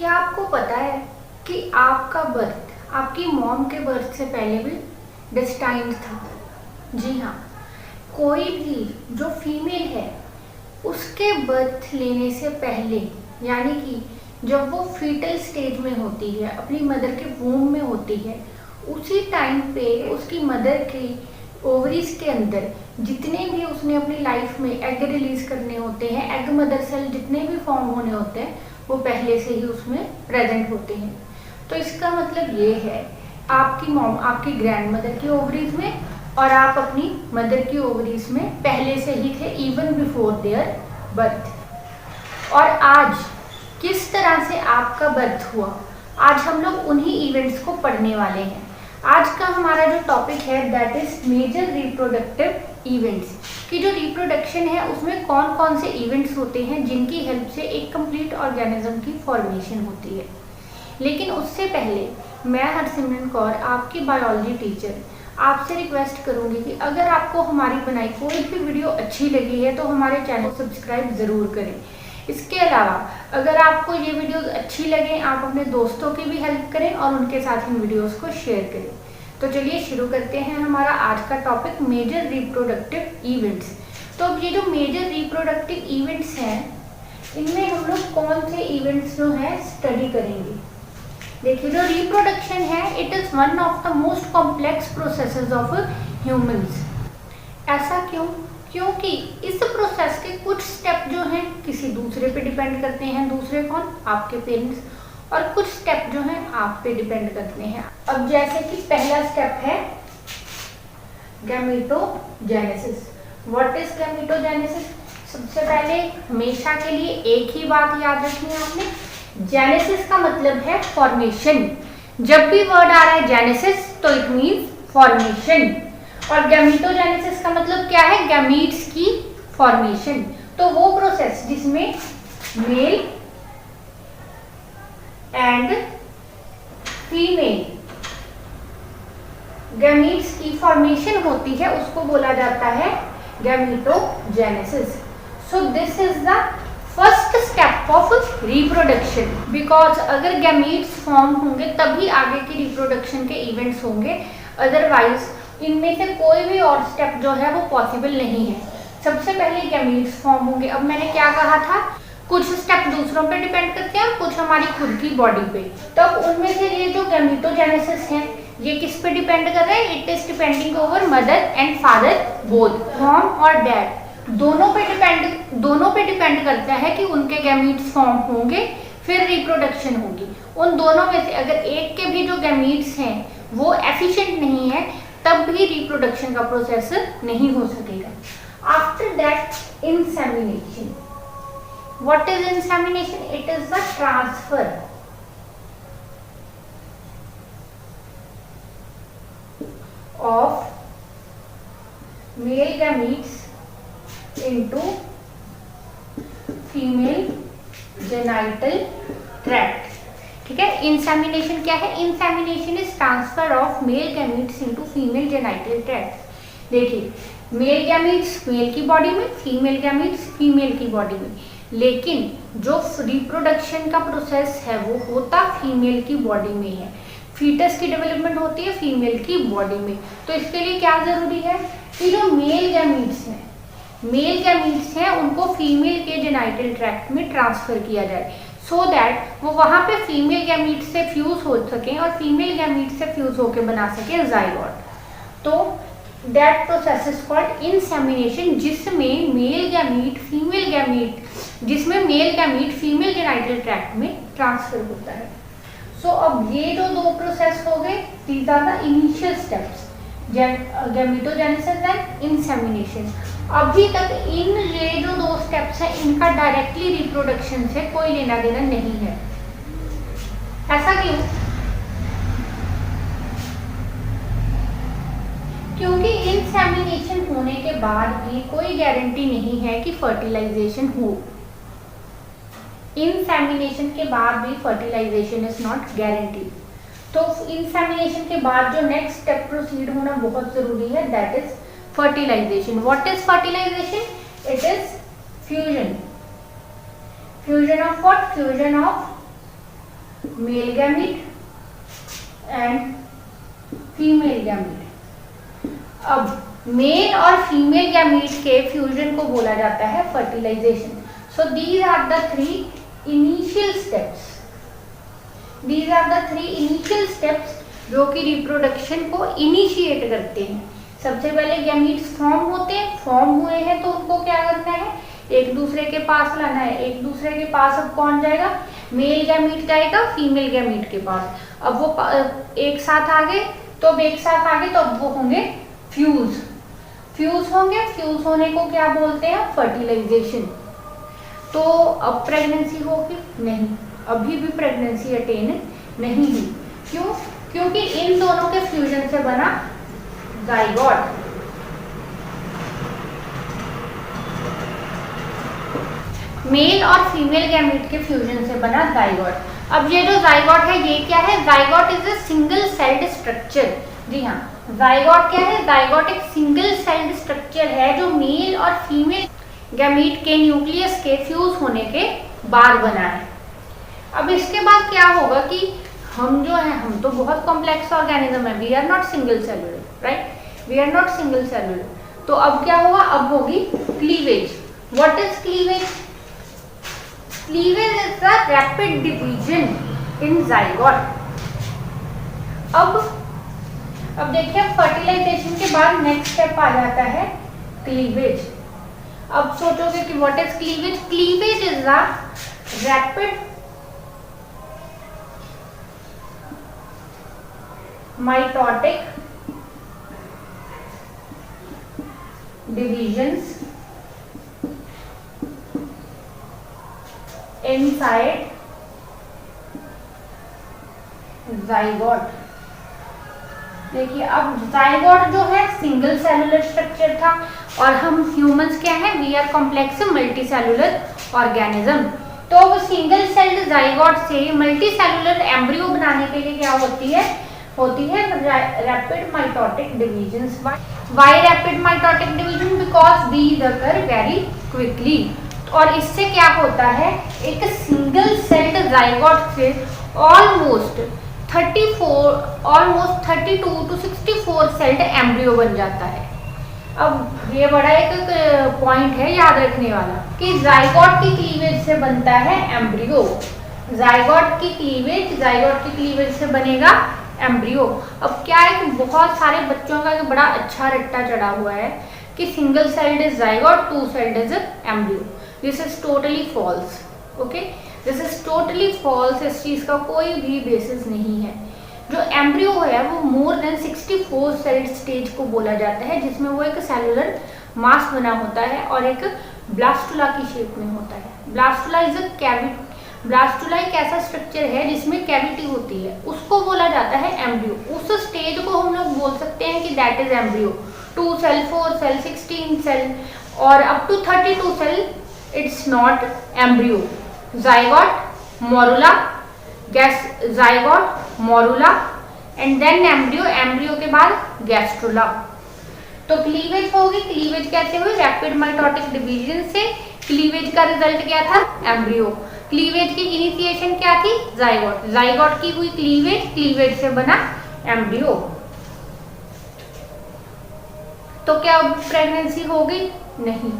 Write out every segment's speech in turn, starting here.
क्या आपको पता है कि आपका बर्थ आपकी मॉम के बर्थ से पहले भी डेस्टाइन्ड था? जी हाँ, कोई भी जो फीमेल है उसके बर्थ लेने से पहले, यानी कि जब वो फीटल स्टेज में होती है, अपनी मदर के वूम में होती है, उसी टाइम पे उसकी मदर के ओवरीज के अंदर जितने भी उसने अपनी लाइफ में एग रिलीज करने होते हैं, एग मदर सेल जितने भी फॉर्म होने होते हैं, वो पहले से ही उसमें प्रेजेंट होते हैं। तो इसका मतलब ये है, आपकी मॉम आपकी ग्रैंड मदर की ओवरीज में और आप अपनी मदर की ओवरीज में पहले से ही थे, इवन बिफोर देयर बर्थ। और आज किस तरह से आपका बर्थ हुआ, आज हम लोग उन्हीं इवेंट्स को पढ़ने वाले हैं। आज का हमारा जो टॉपिक है that is major reproductive events, कि जो रिप्रोडक्शन है उसमें कौन कौन से इवेंट्स होते हैं जिनकी हेल्प से एक कंप्लीट ऑर्गेनिज्म की फॉर्मेशन होती है। लेकिन उससे पहले मैं हरसिमरन कौर, आपकी बायोलॉजी टीचर, आपसे रिक्वेस्ट करूंगी कि अगर आपको हमारी बनाई कोई भी वीडियो अच्छी लगी है तो हमारे चैनल को सब्सक्राइब ज़रूर करें। इसके अलावा अगर आपको ये वीडियोस अच्छी लगे, आप अपने दोस्तों की भी हेल्प करें और उनके साथ इन वीडियोस को शेयर करें। तो चलिए शुरू करते हैं हमारा आज का टॉपिक, मेजर रिप्रोडक्टिव इवेंट्स। तो अब ये जो मेजर रिप्रोडक्टिव इवेंट्स हैं, इनमें हम लोग कौन से इवेंट्स जो हैं स्टडी करेंगे। देखिए, जो रिप्रोडक्शन है it is one of the most complex processes of humans. ऐसा क्यों? क्योंकि इस प्रोसेस के कुछ स्टेप जो हैं किसी दूसरे पे डिपेंड करते हैं। दूसरे कौन? आपके पेरेंट्स। और कुछ स्टेप जो हैं आप पे डिपेंड करते हैं। अब जैसे कि पहला स्टेप है गैमेटोजेनेसिस। What is gametogenesis? सबसे पहले हमेशा के लिए एक ही बात याद रखनी है आपने, जेनेसिस का मतलब है फॉर्मेशन। जब भी वर्ड आ रहा है जेनेसिस तो इट मीन्स फॉर्मेशन। और गैमेटोजेनेसिस का मतलब क्या है? गैमीट्स की फॉर्मेशन। तो वो प्रोसेस जिसमें मेल एंड फीमेल गैमीट्स की फॉर्मेशन होती है उसको बोला जाता है gametogenesis. So this is the first step of reproduction, because अगर गैमीट्स फॉर्म होंगे तभी आगे की रिप्रोडक्शन के इवेंट्स होंगे, अदरवाइज इनमें से कोई भी और स्टेप जो है वो पॉसिबल नहीं है। सबसे पहले गैमीट्स फॉर्म होंगे। अब मैंने क्या कहा था, कुछ स्टेप दूसरों पे डिपेंड करते हैं और कुछ हमारी खुद की बॉडी पे। तो अब उनमें से ये जो गैमेटोजेनेसिस है ये किस पे डिपेंड कर रहा है? It is depending over mother and father both, mom और डैड दोनों पे डिपेंड करता है कि उनके गैमीट्स फॉर्म होंगे फिर रिप्रोडक्शन होगी। उन दोनों में से अगर एक के भी जो गैमीट्स हैं वो एफिशिएंट नहीं है तब भी रिप्रोडक्शन का प्रोसेस नहीं हो सकेगा। After that insemination. What is insemination? It is the transfer of male gametes into female genital tract. ठीक है, इंसेमिनेशन क्या है? Insemination is transfer of male gametes into female genital tract. देखिए, मेल गैमीट्स मेल की body में, female gametes female की body में, लेकिन जो रिप्रोडक्शन का प्रोसेस है वो होता फीमेल की बॉडी में है। फीटस की डेवलपमेंट होती है फीमेल की बॉडी में। तो इसके लिए क्या जरूरी है कि जो मेल गैमीट्स हैं उनको फीमेल के जेनाइटल ट्रैक्ट में ट्रांसफर किया जाए, सो दैट वो वहां पे फीमेल गैमीट से फ्यूज हो सके और फीमेल गैमीट से फ्यूज होकर बना सके जाइगोट। तो that process is called insemination, जिसमें male gamete female genital tract में ट्रांसफर होता है। सो अब ये जो दो प्रोसेस हो गए, these are the initial steps, gametogenesis and insemination. अभी तक ये जो दो स्टेप्स हैं इनका डायरेक्टली रिप्रोडक्शन से कोई लेना देना नहीं है। ऐसा क्यों? क्योंकि इंसेमिनेशन होने के बाद भी कोई गारंटी नहीं है कि फर्टिलाइजेशन हो। इंसेमिनेशन के बाद भी फर्टिलाइजेशन इज नॉट गारंटीड। तो इंसेमिनेशन के बाद जो नेक्स्ट स्टेप प्रोसीड होना बहुत जरूरी है, that is fertilization. What is fertilization? It is fusion. Fusion of what? Fusion of male gamete and female gamete. अब मेल और फीमेल गैमीट के फ्यूजन को बोला जाता है fertilisation. So these are the three initial steps, these are the three initial steps जो कि reproduction को इनिशिएट करते हैं। सबसे पहले गैमीट्स फॉर्म होते हैं, फॉर्म हुए हैं तो उनको क्या करना है, एक दूसरे के पास लाना है। एक दूसरे के पास अब कौन जाएगा, मेल गैमीट जाएगा फीमेल गैमीट के पास। अब वो एक साथ आ गए, तो अब एक साथ आ गए तो अब वो होंगे फ्यूज, फ्यूज होंगे। फ्यूज होने को क्या बोलते हैं, फर्टिलाइजेशन। तो अब प्रेगनेंसी होगी नहीं, अभी भी प्रेगनेंसी अटेन नहीं हुई। क्यों, क्योंकि इन दोनों के फ्यूजन से बना जाइगोट। मेल और फीमेल गैमीट के फ्यूजन से बना जाइगोट। अब ये जो जाइगोट है ये क्या है, zygote is a single celled structure. जी हाँ, जाइगोट क्या है, जाइगोट एक सिंगल सेल्ड स्ट्रक्चर है जो मेल और फीमेल गैमीट के न्यूक्लियस के फ्यूज होने के बाद बना है। अब इसके बाद क्या होगा कि हम जो है, हम तो बहुत कॉम्प्लेक्स ऑर्गेनिज्म है, we are not single cellular, right, we are not single cellular. तो अब क्या होगा, अब होगी cleavage. What is cleavage? Cleavage is the rapid division in zygote. अब देखिए, फर्टिलाइजेशन के बाद नेक्स्ट स्टेप आ जाता है क्लीवेज। अब सोचोगे कि what is cleavage? Cleavage is the rapid mitotic divisions inside zygote। देखिए, अब जाइगोट जो है सिंगल सेलुलर स्ट्रक्चर था और हम ह्यूमंस क्या है, we are complex multi cellular organism. तो अब सिंगल सेल्ड जाइगोट से मल्टी सेलुलर एम्ब्रियो बनाने के लिए क्या होती है rapid mitotic division. Why rapid mitotic division? Because these occur very quickly. और इससे क्या होता है, एक सिंगल सेल्ड जाइगोट से ऑलमोस्ट 32 to 64 सेल्ड एम्ब्रियो बन जाता है। अब ये बड़ा एक पॉइंट है याद रखने वाला कि जाइगोट की क्लीवेज से बनता है एम्ब्रियो। जाइगोट की क्लीवेज से बनेगा एम्ब्रियो। अब क्या है कि बहुत सारे बच्चों का एक बड़ा अच्छा रट्टा चढ़ा हुआ है कि single celled is zygote, two celled is embryo. This is totally false. Okay, this is totally false. इस चीज का कोई भी बेसिस नहीं है। जो एम्ब्रियो है वो मोर देन 64 सेल्ड स्टेज को बोला जाता है, जिसमें वो एक सेलुलर मास बना होता है और एक ब्लास्टुला की शेप में होता है। Blastula is a cavity. Blastula एक ऐसा स्ट्रक्चर है जिसमें कैविटी होती है, उसको बोला जाता है एम्ब्रियो। उस स्टेज को हम लोग बोल सकते हैं कि that is embryo. 2 cell, 4 cell, 16 cell और up to 32 cell, it's not embryo. Zygote, morula, zygote, morula and then embryo. Embryo के बाद गैस्ट्रुला। तो क्लीवेज होगी। क्लीवेज कैसे हुई? रैपिड माइटोटिक डिवीजन से क्लीवेज का रिजल्ट क्या था? एम्ब्रियो। क्लीवेज की इनिशिएशन क्या थी? जाइगोट। जाइगोट की हुई क्लीवेज, क्लीवेज से बना एम्ब्रियो। तो क्या प्रेगनेंसी होगी? नहीं।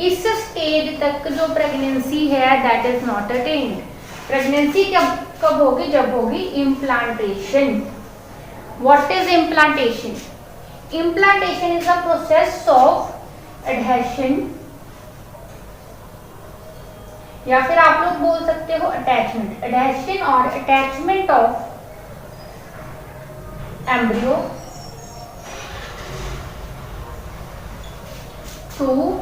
इस स्टेज तक जो प्रेगनेंसी है that is not attained. Pregnancy कब होगी? जब होगी implantation. What is implantation? Implantation is a process of adhesion, या फिर आप लोग बोल सकते हो अटैचमेंट। एडहेशन और attachment of embryo to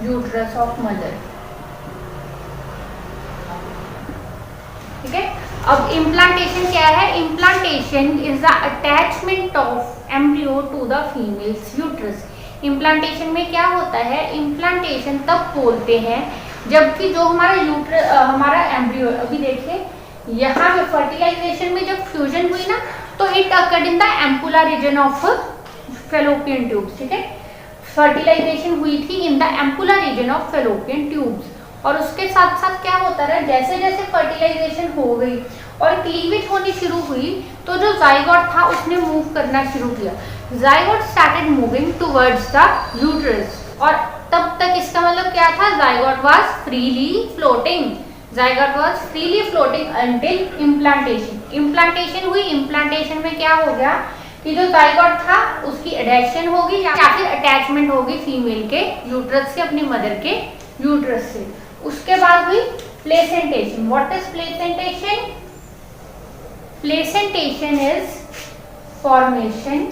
uterus of mother. ठीक है। अब इम्प्लांटेशन क्या है? Implantation is the attachment of embryo to the female's uterus. Implantation में क्या होता है? इम्प्लांटेशन तब बोलते हैं जबकि जो हमारा एम्ब्रियो, अभी देखिए यहाँ पे फर्टिलाइजेशन में जब फ्यूजन हुई ना, तो it occurred in the ampulla reason of fallopian tubes. ठीक है, फर्टिलाइजेशन हुई थी in the ampulla reason of fallopian tubes. और उसके साथ साथ क्या होता रहा, जैसे जैसे फर्टिलाइजेशन हो गई और क्लीवेज होनी शुरू हुई तो जो जाइगोट था उसने मूव करना शुरू किया। Zygote started moving towards the uterus, और तब तक इसका मतलब क्या था, zygote was freely floating, zygote was freely floating until implantation. Implantation हुई, इम्प्लांटेशन में क्या हो गया कि जो जाइगोट था उसकी एडेक्शन होगी या फिर अटैचमेंट होगी फीमेल के यूट्रस से, अपनी मदर के यूट्रस से। उसके बाद हुई placentation. What is placentation? Placentation is formation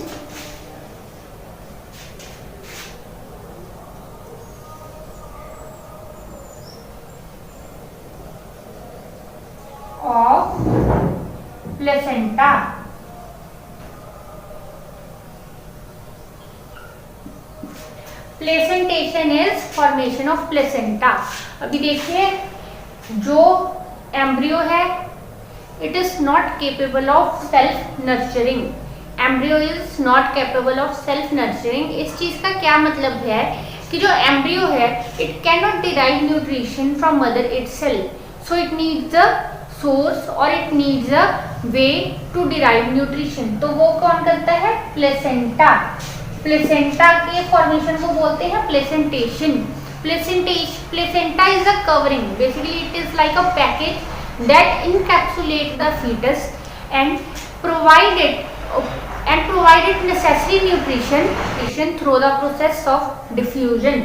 of placenta। Placentation is formation of placenta. अभी देखिए जो एम्ब्रियो है it is not capable of self nurturing, embryo is not capable of self nurturing. इस चीज का क्या मतलब है कि जो एम्ब्रियो है it can not derive nutrition from mother itself, so it needs a source और it needs a way to derive nutrition. तो वो कौन करता है? प्लेसेंटा। प्लेसेंटा के फॉर्मेशन को बोलते हैं placentation. Placenta is a covering, basically it is like a package that encapsulate the fetus and provide it necessary nutrition through the process of diffusion।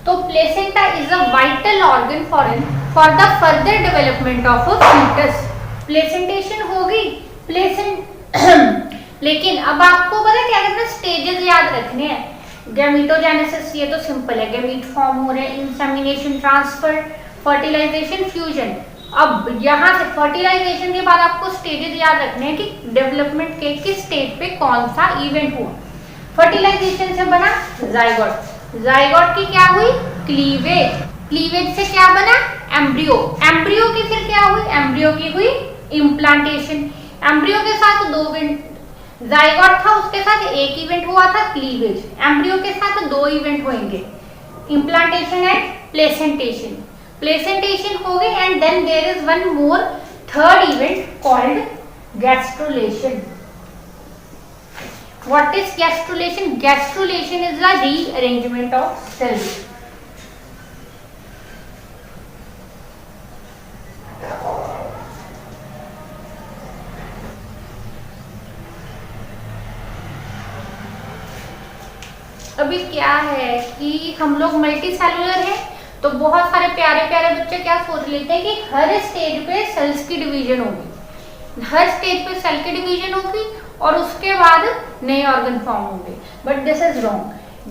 तो placenta is a vital organ for the further development of a fetus। Placentation होगी, लेकिन अब आपको पता है क्या करना, stages याद रखने हैं। गैमीटोजेनेसिस ये तो सिंपल है, गैमीट फॉर्म हो रहे हैं, इंसेमिनेशन, ट्रांसफर, फर्टिलाइजेशन, फ्यूजन। अब यहाँ से फर्टिलाइजेशन के बाद आपको स्टेजेस याद रखने हैं कि डेवलपमेंट के किस स्टेज पे कौन सा इवेंट हुआ। फर्टिलाइजेशन से बना जाइगोट, जाइगोट की क्या हुई? क्लीवेज, क्लीवेज से क्या बना? एम्ब्रियो, एम्ब्रियो की फिर क्या हुई? एम्ब्रियो की हुई इम्प्लांटेशन। एम्ब्रियो के साथ दो इवेंट, जाइगोट था उसके साथ एक इवेंट हुआ था क्लीवेज, एम्ब्रियो के साथ दो इवेंट होंगे, इम्प्लांटेशन एंड प्लेसेंटेशन। प्लेसेंटेशन हो गई and then there is one more third event called gastrulation. What is gastrulation? Gastrulation is the rearrangement of cells. अभी क्या है कि हम लोग मल्टी सेलुलर हैं तो बहुत सारे प्यारे प्यारे बच्चे क्या सोच लेते हैं कि हर स्टेज पे सेल्स की डिवीजन होगी, हर स्टेज पे सेल की डिवीजन होगी और उसके बाद नए ऑर्गन फॉर्म होंगे, but this is wrong.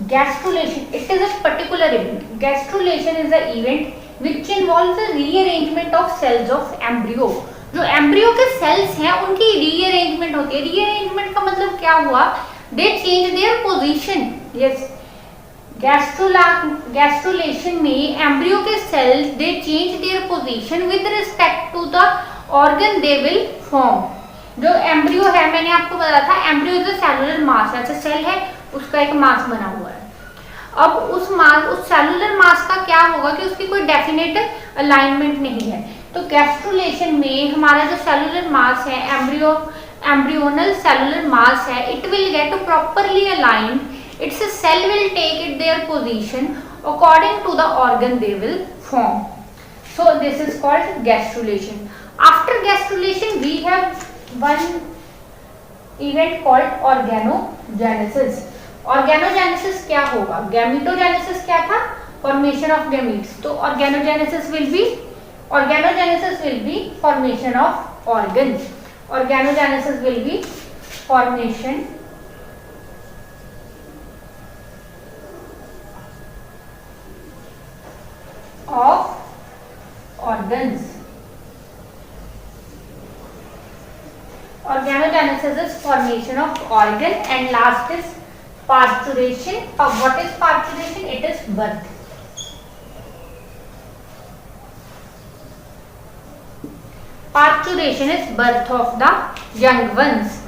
Gastrulation it is a particular event. Gastrulation is a event which involves the rearrangement of cells of embryo. जो एम्ब्रियो के सेल्स हैं उनकी रीअरेंजमेंट होती है। रीअरेंजमेंट का मतलब क्या हुआ? They change their position. Yes, gastrulation में एम्ब्रियो के cells they change their position with respect to the organ they will form. जो एम्ब्रियो है मैंने आपको बताया था, embryo is a cellular mass, ऐसा सेल है उसका एक मास बना हुआ है। अब उस सेलुलर मास का क्या होगा कि उसकी कोई डेफिनेट अलाइनमेंट नहीं है। तो गैस्ट्रुलेशन में हमारा जो सेलुलर मास है, एम्ब्रियोनल सेलुलर मास है, it will get properly aligned. Its cell will take it their position according to the organ they will form. So this is called gastrulation. After gastrulation we have one event called organogenesis. Organogenesis क्या होगा? Gametogenesis क्या था? Formation of gametes. तो organogenesis will be formation of organs. Organogenesis will be formation of organs. Organogenesis is formation of organ and last is parturition. What is parturition? It is birth. Parturition is birth of the young ones.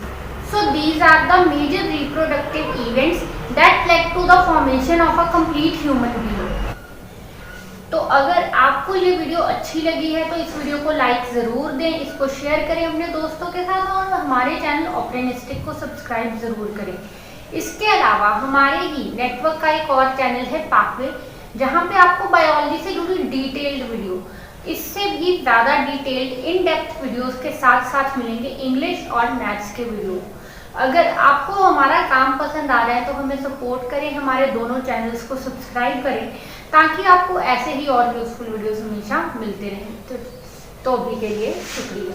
So these are the major reproductive events that led to the formation of a complete human being. तो अगर आपको ये video अच्छी लगी है तो इस video को लाइक ज़रूर दें, इसको शेयर करें अपने दोस्तों के साथ और हमारे चैनल ऑपरेनिस्टिक को सब्सक्राइब ज़रूर करें। इसके अलावा हमारे ही नेटवर्क का एक और चैनल है पाथवे, जहाँ पे आपको बायोलॉजी से जुड़ी डिटेल्ड वीडियो, इससे भी ज़्यादा डिटेल्ड इन डेप्थ वीडियोस के साथ साथ मिलेंगे इंग्लिश और मैथ्स के वीडियो। अगर आपको हमारा काम पसंद आ रहा है तो हमें सपोर्ट करें, हमारे दोनों चैनल्स को सब्सक्राइब करें ताकि आपको ऐसे ही और यूजफुल वीडियोस हमेशा मिलते रहें। तो अभी के लिए शुक्रिया।